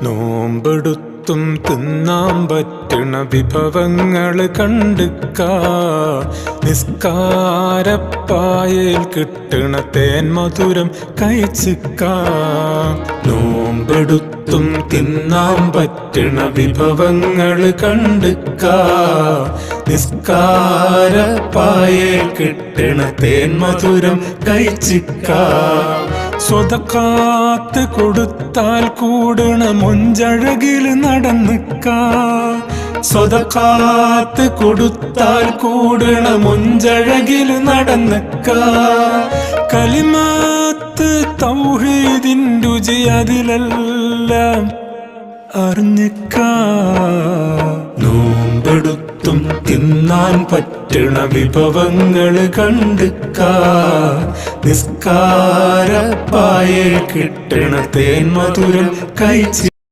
നോമ്പെടുത്തും തിന്നാൻ പറ്റണ വിഭവങ്ങള് കണ്ടുക്കാ. നിസ്കാരപ്പായയിൽ കിട്ടണ തേൻ മധുരം കഴിച്ചിക്കാ. നോമ്പെടുത്തും തിന്നാൻ പറ്റണ വിഭവങ്ങള് കണ്ടുക്കാ. നിസ്കാരപ്പായയിൽ കിട്ടണ തേൻ മധുരം കഴിച്ചിക്കാ. സ്വതക്കാത്ത് കൊടുത്താൽ കൂടണ മൊഞ്ചഴകില് നടന്നിക്കാ. സ്വതക്കാത്ത് കൊടുത്താൽ കൂടണ മൊഞ്ചഴകില് നടന്നിക്കാ. കലിമാത്ത് തൗഹീദിൻ രുചി അതിലെല്ലാം അറിഞ്ഞിക്കാ. നോമ്പെടുത്തും തിന്നാൻ പറ്റണ വിഭവങ്ങള് കണ്ടുക്കാ. നിസ്കാരപ്പായയിൽ കിട്ടണ തേൻ മധുരം കഴിച്ച്